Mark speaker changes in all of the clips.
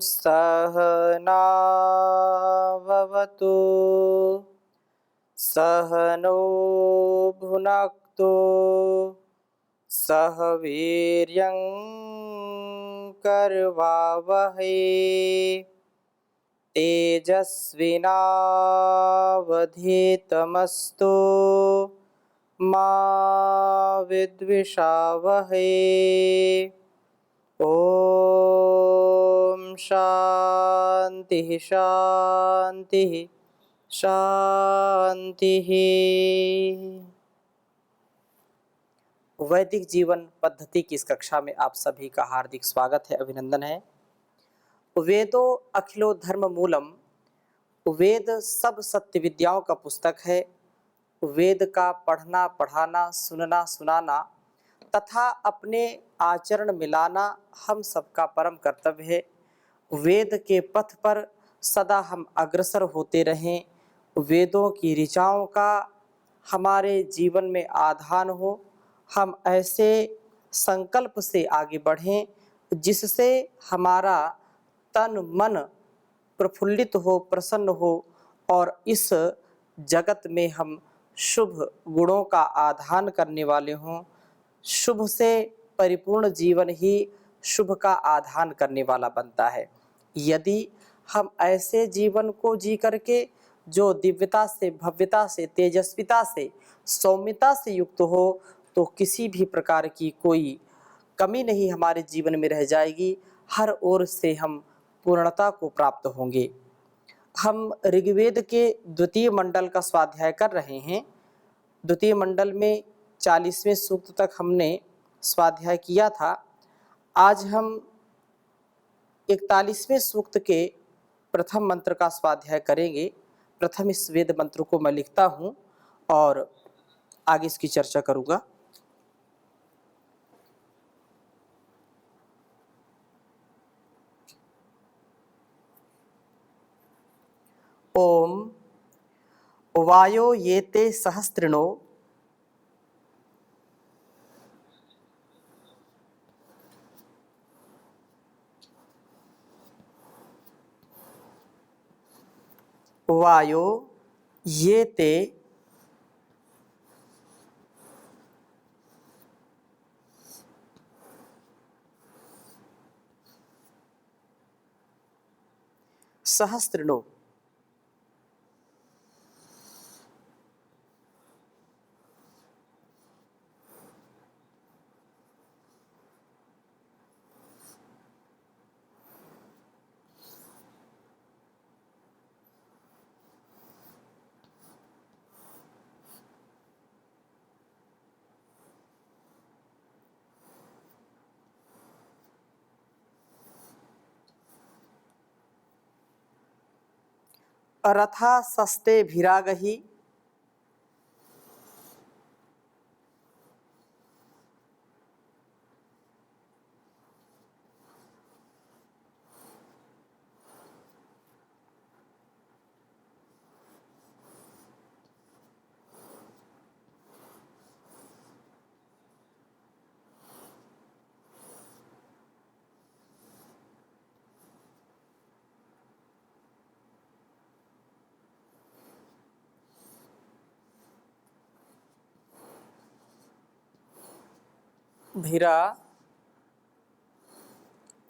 Speaker 1: सहनाववतु सहनो भुनक्तु सह वीर्यं करवावहै तेजस्विनावधीतमस्तु मा विद्विषावहै। ओम शांति शांति शांति। वैदिक जीवन पद्धति की इस कक्षा में आप सभी का हार्दिक स्वागत है, अभिनंदन है। वेदो अखिलो धर्म मूलम, वेद सब सत्य विद्याओं का पुस्तक है। वेद का पढ़ना पढ़ाना, सुनना सुनाना तथा अपने आचरण मिलाना हम सबका परम कर्तव्य है। वेद के पथ पर सदा हम अग्रसर होते रहें। वेदों की ऋचाओं का हमारे जीवन में आधान हो। हम ऐसे संकल्प से आगे बढ़ें जिससे हमारा तन मन प्रफुल्लित हो, प्रसन्न हो और इस जगत में हम शुभ गुणों का आधान करने वाले हों। शुभ से परिपूर्ण जीवन ही शुभ का आधान करने वाला बनता है। यदि हम ऐसे जीवन को जी करके जो दिव्यता से, भव्यता से, तेजस्विता से, सौम्यता से युक्त हो, तो किसी भी प्रकार की कोई कमी नहीं हमारे जीवन में रह जाएगी। हर ओर से हम पूर्णता को प्राप्त होंगे। हम ऋग्वेद के द्वितीय मंडल का स्वाध्याय कर रहे हैं। द्वितीय मंडल में 40वें सूक्त तक हमने स्वाध्याय किया था। आज हम 41वें सूक्त के प्रथम मंत्र का स्वाध्याय करेंगे। प्रथम इस वेद मंत्र को मैं लिखता हूँ और आगे इसकी चर्चा करूँगा। ओम वायो ये ते सहस्त्रिणो वायो ये ते सहस्त्रिणो। रथा सस्ते भिरागहि भिरा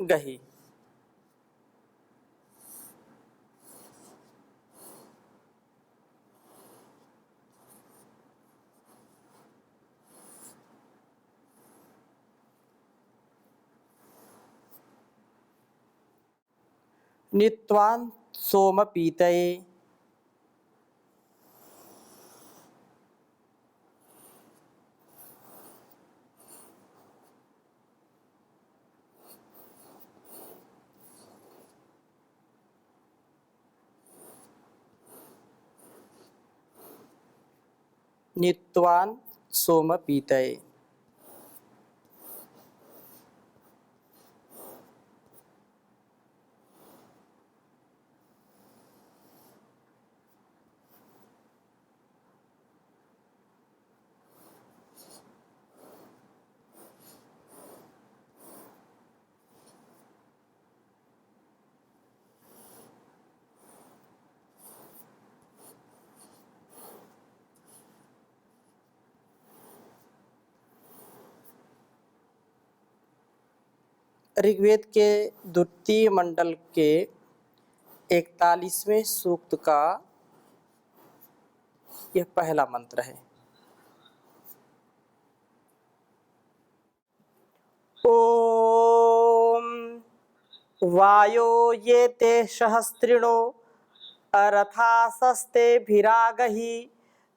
Speaker 1: गही। नित्वान् सोम पीतये नित्वान् सोम पीतये। ऋग्वेद के द्वितीय मंडल के 41वें सूक्त का यह पहला मंत्र है। ओम वायो ये ते सहस्त्रिणो अरथासस्ते भिरागहि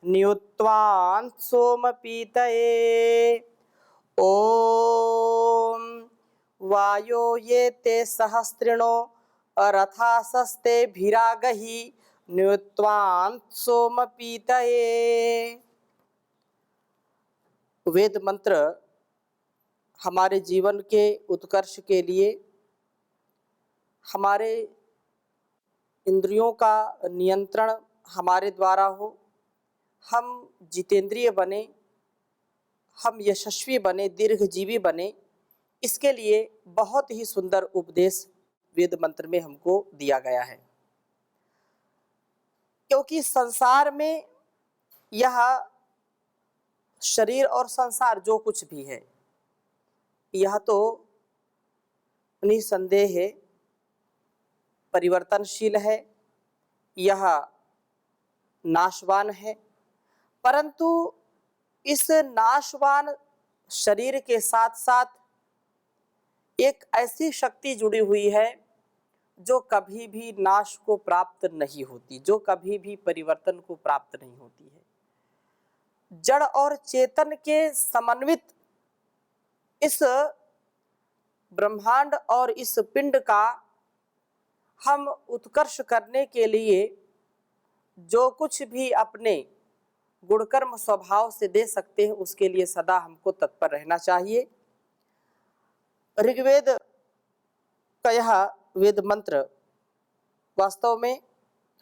Speaker 1: नियुत्वान् सोमपीतये। ओम वायो ये ते सहस्त्रिणो अरथासस्ते भिरागहि नियुत्वान् सोमपीतये। वेद मंत्र हमारे जीवन के उत्कर्ष के लिए, हमारे इंद्रियों का नियंत्रण हमारे द्वारा हो, हम जितेंद्रिय बने, हम यशस्वी बने, दीर्घजीवी बने, इसके लिए बहुत ही सुंदर उपदेश वेद मंत्र में हमको दिया गया है। क्योंकि संसार में यह शरीर और संसार जो कुछ भी है, यह तो निसंदेह है परिवर्तनशील है, यह नाशवान है। परंतु इस नाशवान शरीर के साथ साथ एक ऐसी शक्ति जुड़ी हुई है जो कभी भी नाश को प्राप्त नहीं होती, जो कभी भी परिवर्तन को प्राप्त नहीं होती है। जड़ और चेतन के समन्वित इस ब्रह्मांड और इस पिंड का हम उत्कर्ष करने के लिए जो कुछ भी अपने गुणकर्म स्वभाव से दे सकते हैं, उसके लिए सदा हमको तत्पर रहना चाहिए। ऋग्वेद का यह वेद मंत्र वास्तव में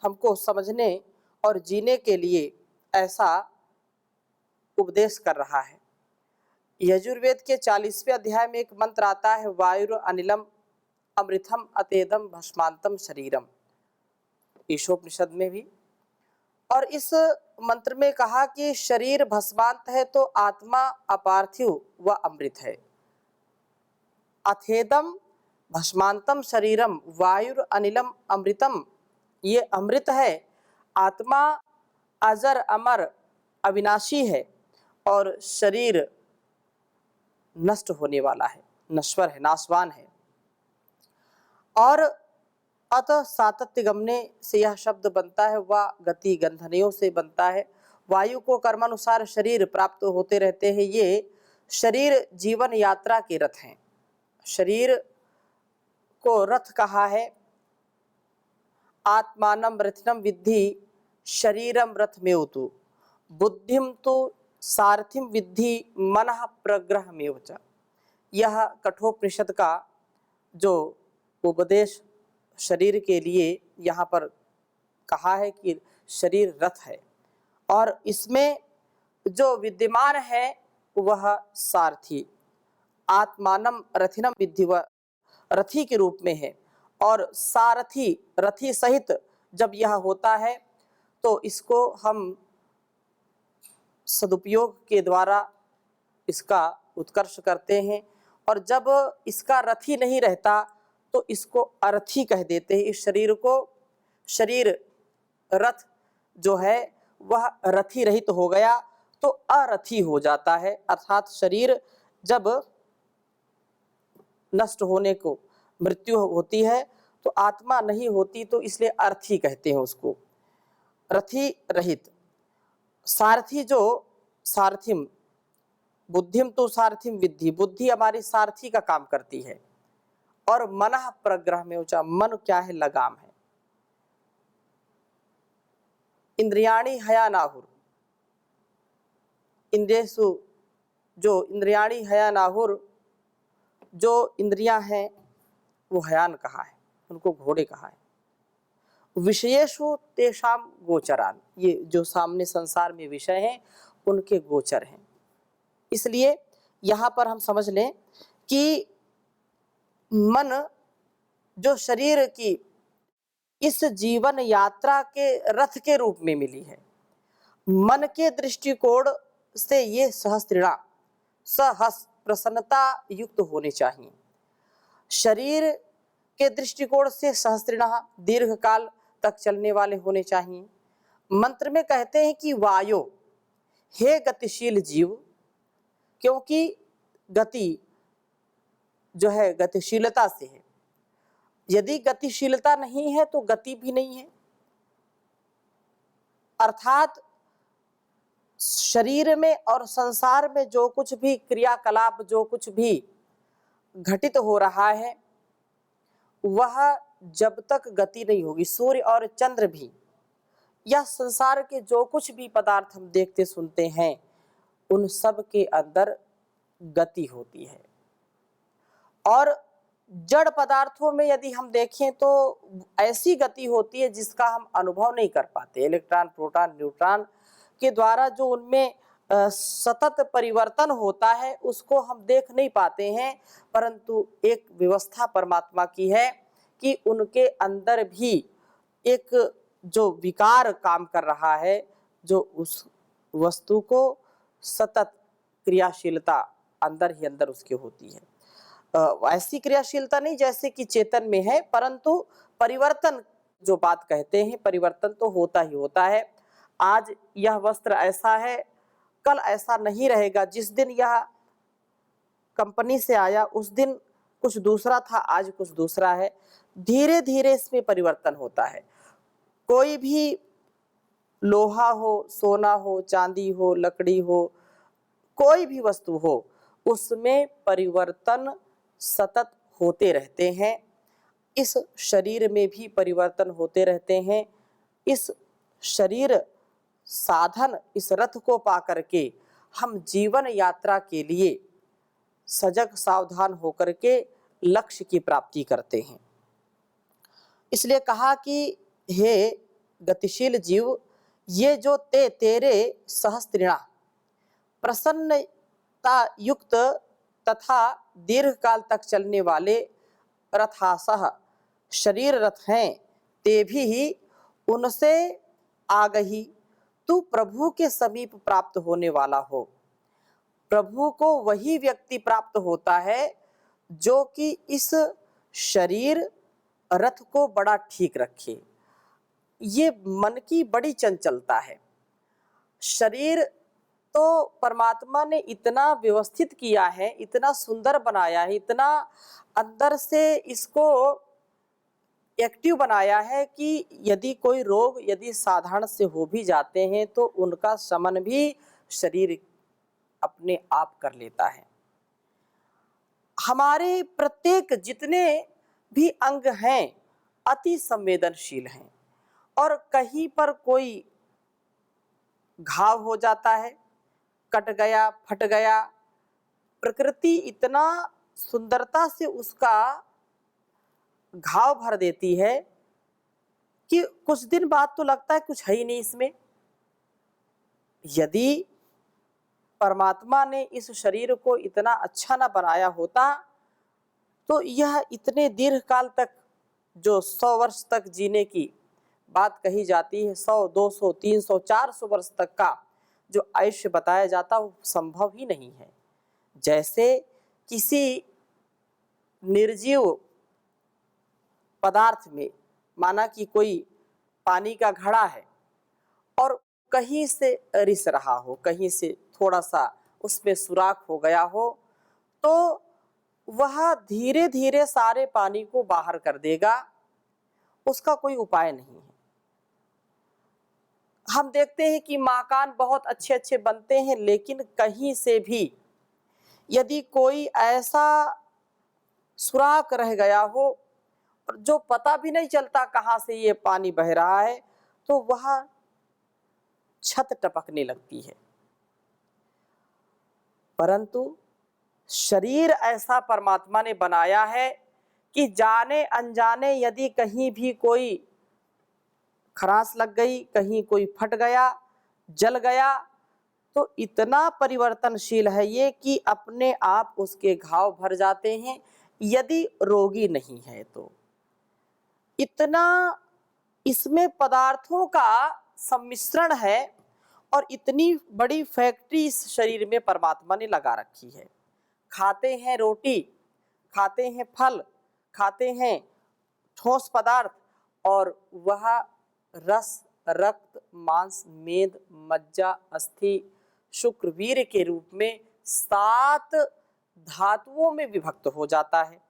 Speaker 1: हमको समझने और जीने के लिए ऐसा उपदेश कर रहा है। यजुर्वेद के 40वें अध्याय में एक मंत्र आता है, वायुर अनिलम अमृतम अतेदम भस्मांतम शरीरम, ईशोपनिषद में भी। और इस मंत्र में कहा कि शरीर भस्मांत है तो आत्मा अपार्थिव व अमृत है। अथेदम भस्मांतम शरीरम वायुर अनिलम अमृतम, ये अमृत है। आत्मा अजर अमर अविनाशी है और शरीर नष्ट होने वाला है, नश्वर है, नाशवान है। और अतः सातत्य गमने से यह शब्द बनता है, वह गति गंधनियों से बनता है। वायु को कर्मानुसार शरीर प्राप्त होते रहते हैं। ये शरीर जीवन यात्रा के रथ हैं। शरीर को रथ कहा है। आत्मानम रथनम विद्धि शरीरम रथमेव तु बुद्धिम तो सारथिम विद्धि मनः प्रग्रहमेव च। यह कठोपनिषद का जो उपदेश शरीर के लिए यहाँ पर कहा है कि शरीर रथ है और इसमें जो विद्यमान है वह सारथी, आत्मानम रथिनम विद्धि, व रथी के रूप में है। और सारथी रथी सहित जब यह होता है तो इसको हम सदुपयोग के द्वारा इसका उत्कर्ष करते हैं। और जब इसका रथी नहीं रहता तो इसको अरथी कह देते हैं। इस शरीर को, शरीर रथ जो है वह रथी रहित तो हो गया तो अरथी हो जाता है। अर्थात शरीर जब नष्ट होने को मृत्यु होती है तो आत्मा नहीं होती, तो इसलिए अर्थी कहते हैं उसको, रथी रहित। सारथी जो सारथिम, बुद्धिम तो सारथिम विद्धि, बुद्धि हमारी सारथी का काम करती है। और मनः प्रग्रह में ऊंचा, मन क्या है? लगाम है। इंद्रियाणी हयानाहुर, इंद्रियसु, जो इंद्रियाणी हयानाहुर, जो इंद्रियां हैं वो हयान कहा है, उनको घोड़े कहा है। विषयेषु तेषाम गोचरान, ये जो सामने संसार में विषय हैं उनके गोचर हैं। इसलिए यहाँ पर हम समझ लें कि मन जो शरीर की इस जीवन यात्रा के रथ के रूप में मिली है, मन के दृष्टिकोण से ये सहस्त्रिणा सहस प्रसन्नता युक्त होने चाहिए। शरीर के दृष्टिकोण से सहस्त्रिणः दीर्घ काल तक चलने वाले होने चाहिए। मंत्र में कहते हैं कि वायो, हे गतिशील जीव, क्योंकि गति जो है गतिशीलता से है। यदि गतिशीलता नहीं है तो गति भी नहीं है। अर्थात शरीर में और संसार में जो कुछ भी क्रियाकलाप, जो कुछ भी घटित हो रहा है, वह जब तक गति नहीं होगी, सूर्य और चंद्र भी, या संसार के जो कुछ भी पदार्थ हम देखते सुनते हैं, उन सब के अंदर गति होती है। और जड़ पदार्थों में यदि हम देखें तो ऐसी गति होती है जिसका हम अनुभव नहीं कर पाते। इलेक्ट्रॉन, प्रोटॉन, न्यूट्रॉन के द्वारा जो उनमें सतत परिवर्तन होता है उसको हम देख नहीं पाते हैं, परंतु एक व्यवस्था परमात्मा की है कि उनके अंदर भी एक जो विकार काम कर रहा है, जो उस वस्तु को सतत क्रियाशीलता अंदर ही अंदर उसकी होती है। ऐसी क्रियाशीलता नहीं जैसे कि चेतन में है, परंतु परिवर्तन जो बात कहते हैं, परिवर्तन तो होता ही होता है। आज यह वस्त्र ऐसा है, कल ऐसा नहीं रहेगा। जिस दिन यह कंपनी से आया उस दिन कुछ दूसरा था, आज कुछ दूसरा है। धीरे धीरे इसमें परिवर्तन होता है। कोई भी लोहा हो, सोना हो, चांदी हो, लकड़ी हो, कोई भी वस्तु हो, उसमें परिवर्तन सतत होते रहते हैं। इस शरीर में भी परिवर्तन होते रहते हैं। इस शरीर साधन, इस रथ को पा करके हम जीवन यात्रा के लिए सजग सावधान होकर के लक्ष्य की प्राप्ति करते हैं। इसलिए कहा कि हे गतिशील जीव, ये जो तेरे सहस्त्रिणा प्रसन्नता युक्त तथा दीर्घ काल तक चलने वाले रथासह शरीर रथ हैं, ते भी ही उनसे आगही तू प्रभु के समीप प्राप्त होने वाला हो। प्रभु को वही व्यक्ति प्राप्त होता है जो कि इस शरीर रथ को बड़ा ठीक रखे। ये मन की बड़ी चंचलता है। शरीर तो परमात्मा ने इतना व्यवस्थित किया है, इतना सुंदर बनाया है, इतना अंदर से इसको एक्टिव बनाया है कि यदि कोई रोग यदि साधारण से हो भी जाते हैं तो उनका शमन भी शरीर अपने आप कर लेता है। हमारे प्रत्येक जितने भी अंग हैं अति संवेदनशील हैं, और कहीं पर कोई घाव हो जाता है, कट गया, फट गया, प्रकृति इतना सुंदरता से उसका घाव भर देती है कि कुछ दिन बाद तो लगता है कुछ है ही नहीं इसमें। यदि परमात्मा ने इस शरीर को इतना अच्छा ना बनाया होता तो यह इतने दीर्घ काल तक, जो 100 वर्ष तक जीने की बात कही जाती है, 100, 200, 300, 400 वर्ष तक का जो आयुष्य बताया जाता वो संभव ही नहीं है। जैसे किसी निर्जीव पदार्थ में, माना कि कोई पानी का घड़ा है और कहीं से रिस रहा हो, कहीं से थोड़ा सा उसमें सुराख हो गया हो, तो वह धीरे धीरे सारे पानी को बाहर कर देगा, उसका कोई उपाय नहीं है। हम देखते हैं कि मकान बहुत अच्छे अच्छे बनते हैं, लेकिन कहीं से भी यदि कोई ऐसा सुराख रह गया हो जो पता भी नहीं चलता कहाँ से ये पानी बह रहा है, तो वह छत टपकने लगती है। परंतु शरीर ऐसा परमात्मा ने बनाया है कि जाने अनजाने यदि कहीं भी कोई खराश लग गई, कहीं कोई फट गया, जल गया, तो इतना परिवर्तनशील है ये कि अपने आप उसके घाव भर जाते हैं, यदि रोगी नहीं है तो। इतना इसमें पदार्थों का सम्मिश्रण है और इतनी बड़ी फैक्ट्री इस शरीर में परमात्मा ने लगा रखी है। खाते हैं रोटी, खाते हैं फल, खाते हैं ठोस पदार्थ, और वह रस, रक्त, मांस, मेद, मज्जा, अस्थि, शुक्र, वीर्य के रूप में 7 धातुओं में विभक्त हो जाता है।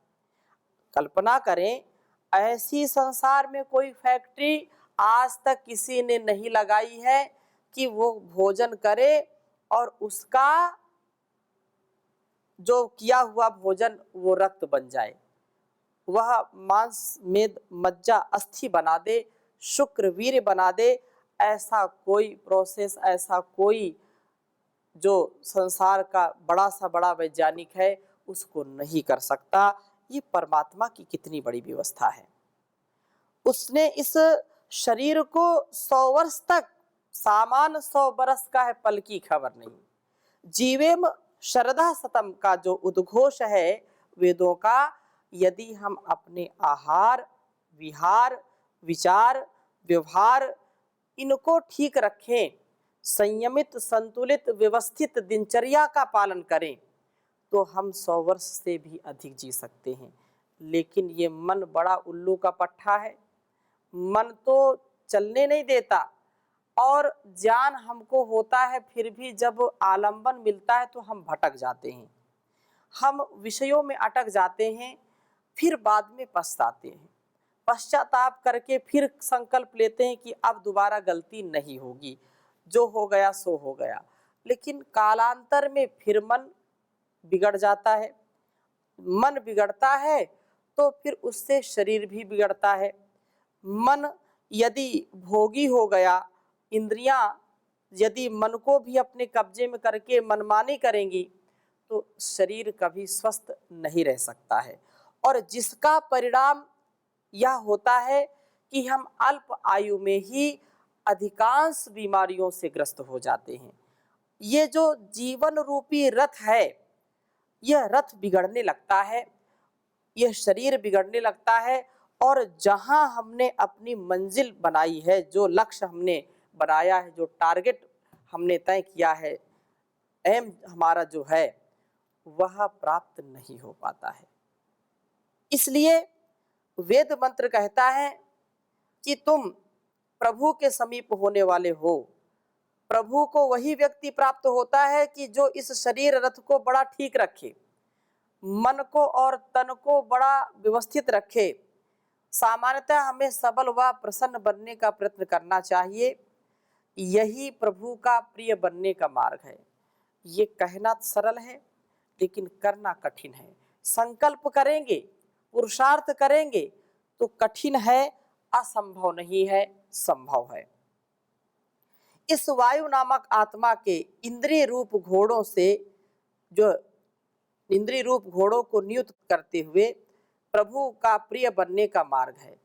Speaker 1: कल्पना करें, ऐसी संसार में कोई फैक्ट्री आज तक किसी ने नहीं लगाई है कि वो भोजन करे और उसका जो किया हुआ भोजन वो रक्त बन जाए, वह मांस, मेद, मज्जा, अस्थि बना दे, शुक्र, वीर्य बना दे। ऐसा कोई प्रोसेस, ऐसा कोई जो संसार का बड़ा सा बड़ा वैज्ञानिक है उसको नहीं कर सकता। ये परमात्मा की कितनी बड़ी व्यवस्था है। उसने इस शरीर को 100 वर्ष तक, सामान 100 बरस का है पल की खबर नहीं, जीवेम शरदा सतम का जो उद्घोष है वेदों का, यदि हम अपने आहार, विहार, विचार, व्यवहार इनको ठीक रखें, संयमित, संतुलित, व्यवस्थित दिनचर्या का पालन करें, तो हम 100 वर्ष से भी अधिक जी सकते हैं। लेकिन ये मन बड़ा उल्लू का पट्टा है, मन तो चलने नहीं देता, और ज्ञान हमको होता है फिर भी जब आलंबन मिलता है तो हम भटक जाते हैं, हम विषयों में अटक जाते हैं, फिर बाद में पछताते हैं, पश्चाताप करके फिर संकल्प लेते हैं कि अब दोबारा गलती नहीं होगी, जो हो गया सो हो गया। लेकिन कालांतर में फिर मन बिगड़ जाता है, मन बिगड़ता है तो फिर उससे शरीर भी बिगड़ता है। मन यदि भोगी हो गया, इंद्रियां यदि मन को भी अपने कब्जे में करके मनमानी करेंगी, तो शरीर कभी स्वस्थ नहीं रह सकता है, और जिसका परिणाम यह होता है कि हम अल्प आयु में ही अधिकांश बीमारियों से ग्रस्त हो जाते हैं। ये जो जीवन रूपी रथ है, यह रथ बिगड़ने लगता है, यह शरीर बिगड़ने लगता है, और जहां हमने अपनी मंजिल बनाई है, जो लक्ष्य हमने बनाया है, जो टारगेट हमने तय किया है, एम हमारा जो है, वह प्राप्त नहीं हो पाता है। इसलिए वेद मंत्र कहता है कि तुम प्रभु के समीप होने वाले हो। प्रभु को वही व्यक्ति प्राप्त होता है कि जो इस शरीर रथ को बड़ा ठीक रखे, मन को और तन को बड़ा व्यवस्थित रखे। सामान्यतः हमें सबल व प्रसन्न बनने का प्रयत्न करना चाहिए, यही प्रभु का प्रिय बनने का मार्ग है। ये कहना सरल है लेकिन करना कठिन है। संकल्प करेंगे, पुरुषार्थ करेंगे तो कठिन है, असंभव नहीं है, संभव है। इस वायु नामक आत्मा के इंद्रिय रूप घोड़ों से, जो इंद्रिय रूप घोड़ों को नियुक्त करते हुए प्रभु का प्रिय बनने का मार्ग है।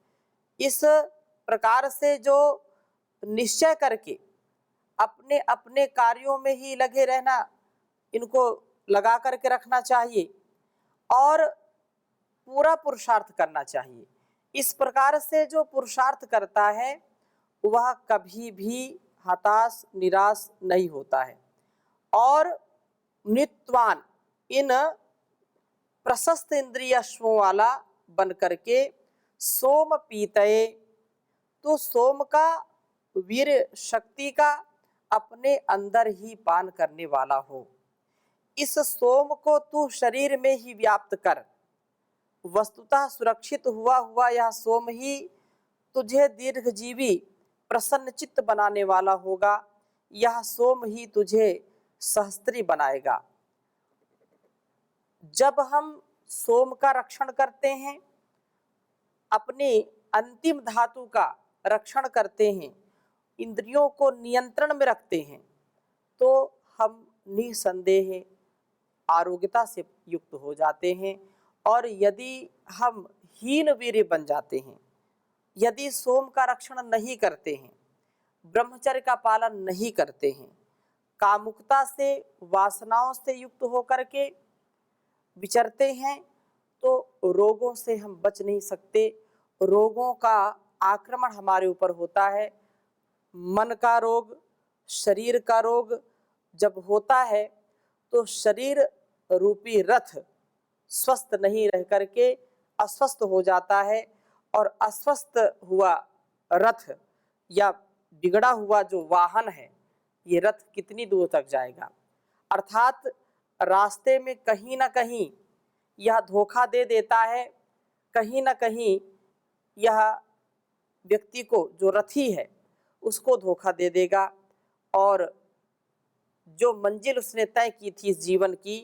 Speaker 1: इस प्रकार से जो निश्चय करके अपने अपने कार्यों में ही लगे रहना, इनको लगा करके रखना चाहिए और पूरा पुरुषार्थ करना चाहिए। इस प्रकार से जो पुरुषार्थ करता है वह कभी भी हताश, निराश नहीं होता है, और नित्यवान, इन प्रशस्त इंद्रियश्वों वाला बन करके सोम पीतये, तो सोम का, वीर शक्ति का अपने अंदर ही पान करने वाला हो। इस सोम को तू शरीर में ही व्याप्त कर। वस्तुतः सुरक्षित हुआ हुआ यह सोम ही तुझे दीर्घजीवी, प्रसन्न चित्त बनाने वाला होगा। यह सोम ही तुझे सहस्त्री बनाएगा। जब हम सोम का रक्षण करते हैं, अपनी अंतिम धातु का रक्षण करते हैं, इंद्रियों को नियंत्रण में रखते हैं, तो हम निसंदेह आरोग्यता से युक्त हो जाते हैं। और यदि हम हीन वीर्य बन जाते हैं, यदि सोम का रक्षण नहीं करते हैं, ब्रह्मचर्य का पालन नहीं करते हैं, कामुकता से, वासनाओं से युक्त होकर के विचरते हैं, तो रोगों से हम बच नहीं सकते। रोगों का आक्रमण हमारे ऊपर होता है। मन का रोग, शरीर का रोग जब होता है तो शरीर रूपी रथ स्वस्थ नहीं रह करके अस्वस्थ हो जाता है और अस्वस्थ हुआ रथ या बिगड़ा हुआ जो वाहन है, ये रथ कितनी दूर तक जाएगा। अर्थात रास्ते में कहीं ना कहीं यह धोखा दे देता है, कहीं ना कहीं यह व्यक्ति को, जो रथी है, उसको धोखा दे देगा और जो मंजिल उसने तय की थी इस जीवन की,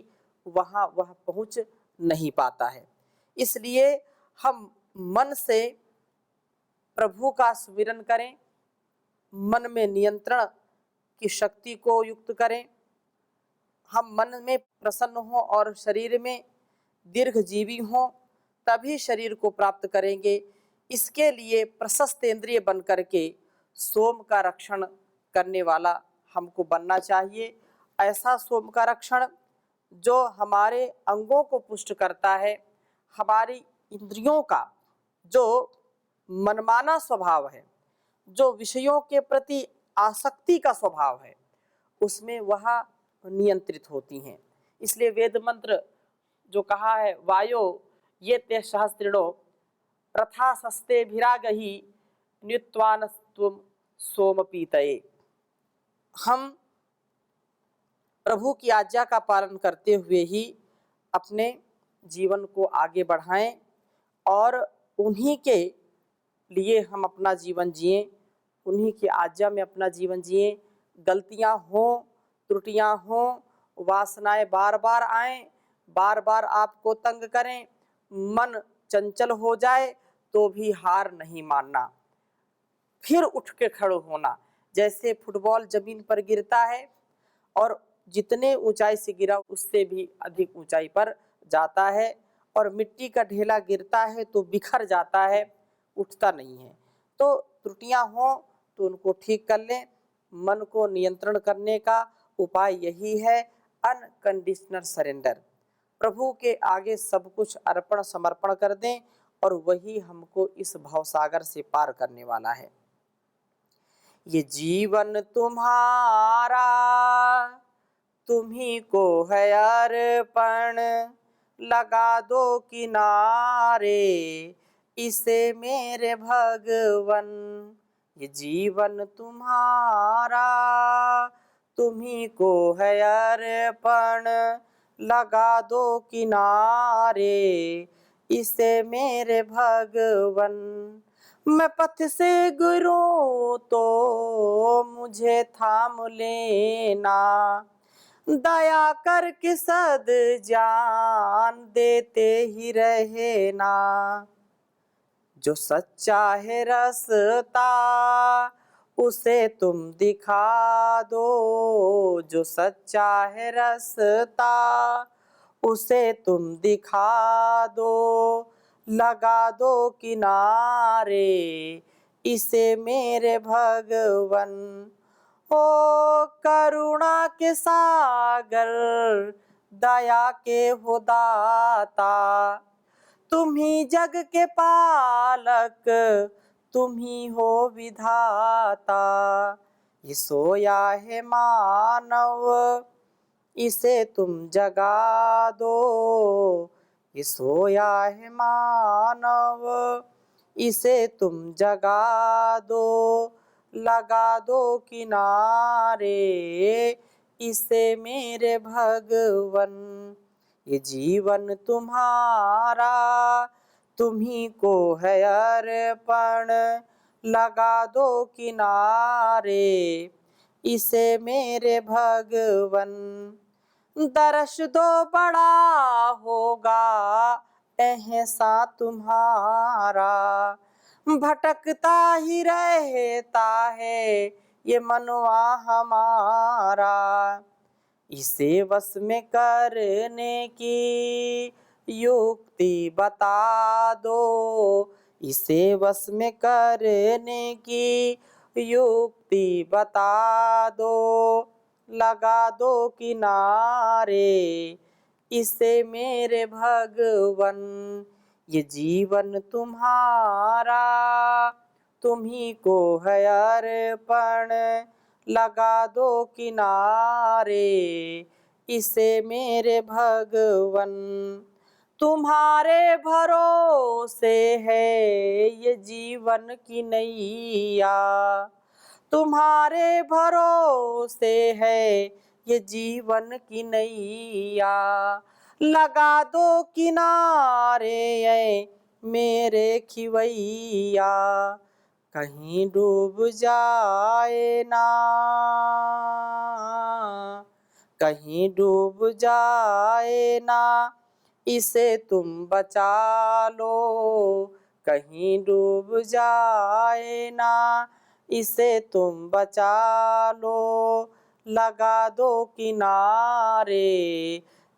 Speaker 1: वहाँ वह पहुँच नहीं पाता है। इसलिए हम मन से प्रभु का सुमिरन करें, मन में नियंत्रण की शक्ति को युक्त करें, हम मन में प्रसन्न हों और शरीर में दीर्घजीवी हों, तभी शरीर को प्राप्त करेंगे। इसके लिए प्रशस्त इंद्रिय बन करके सोम का रक्षण करने वाला हमको बनना चाहिए। ऐसा सोम का रक्षण जो हमारे अंगों को पुष्ट करता है, हमारी इंद्रियों का जो मनमाना स्वभाव है, जो विषयों के प्रति आसक्ति का स्वभाव है, उसमें वह नियंत्रित होती हैं। इसलिए वेद मंत्र जो कहा है, वायो ये ते सहस्त्रिणो रथा सस्ते भिरागही न्युत्वान तुम सोम पीतये। हम प्रभु की आज्ञा का पालन करते हुए ही अपने जीवन को आगे बढ़ाएं और उन्हीं के लिए हम अपना जीवन जिएं, उन्हीं की आज्ञा में अपना जीवन जिएं। गलतियां हों, त्रुटियां हों, वासनाएं बार बार आएं, बार बार आपको तंग करें, मन चंचल हो जाए तो भी हार नहीं मानना, फिर उठ के खड़े होना। जैसे फुटबॉल जमीन पर गिरता है और जितने ऊंचाई से गिरा उससे भी अधिक ऊंचाई पर जाता है, और मिट्टी का ढेला गिरता है तो बिखर जाता है, उठता नहीं है। तो त्रुटियां हों तो उनको ठीक कर लें। मन को नियंत्रण करने का उपाय यही है, अनकंडीशनल सरेंडर। प्रभु के आगे सब कुछ अर्पण समर्पण कर दें और वही हमको इस भवसागर से पार करने वाला है। ये जीवन तुम्हारा तुम्ही को है अर्पण, लगा दो किनारे इसे मेरे भगवन। ये जीवन तुम्हारा तुम्ही को है अर्पण, लगा दो किनारे इसे मेरे भगवन। मैं पथ से गुरूं तो मुझे थाम लेना, दया करके सद जान देते ही रहना। जो सच्चा है रास्ता उसे तुम दिखा दो, जो सच्चा है रास्ता उसे तुम दिखा दो, लगा दो किनारे इसे मेरे भगवन। ओ करुणा के सागर दया के हो दाता, तुम ही जग के पालक तुम ही हो विधाता। ये सोया है मानव इसे तुम जगा दो, ये सोया है मानव इसे तुम जगा दो, लगा दो किनारे इसे मेरे भगवन। ये जीवन तुम्हारा तुम्ही को है अर्पण, लगा दो किनारे इसे मेरे भगवन। दर्श दो बड़ा होगा एहसा तुम्हारा, भटकता ही रहता है ये मनवा हमारा। इसे वश में करने की युक्ति बता दो, इसे वश में करने की युक्ति बता दो, लगा दो किनारे इसे मेरे भगवन। ये जीवन तुम्हारा तुम्ही को है अर्पण, लगा दो किनारे इसे मेरे भगवन। तुम्हारे भरोसे है ये जीवन की नैया, तुम्हारे भरोसे है ये जीवन की नैया। लगा दो किनारे ऐ मेरे खिवैया, कहीं डूब जाए ना, कहीं डूब जाए ना, इसे तुम बचा लो, कहीं डूब जाए ना, इसे तुम बचा लो। लगा दो किनारे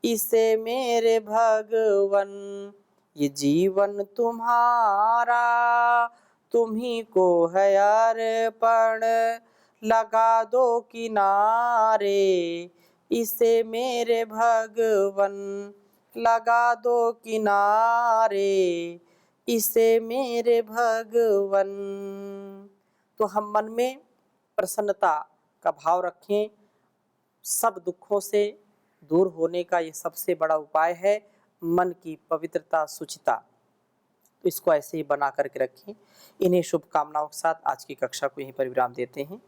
Speaker 1: इसे मेरे भगवन, ये जीवन तुम्हारा तुम्ही को है अर्पण। लगा दो किनारे इसे मेरे भगवन, लगा दो किनारे इसे मेरे भगवन। तो हम मन में प्रसन्नता का भाव रखें। सब दुखों से दूर होने का ये सबसे बड़ा उपाय है मन की पवित्रता, शुचिता। तो इसको ऐसे ही बना करके रखें। इन्हीं शुभकामनाओं के साथ आज की कक्षा को यहीं पर विराम देते हैं।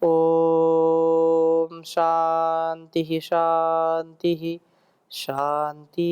Speaker 1: ओम शांति शांति शांति।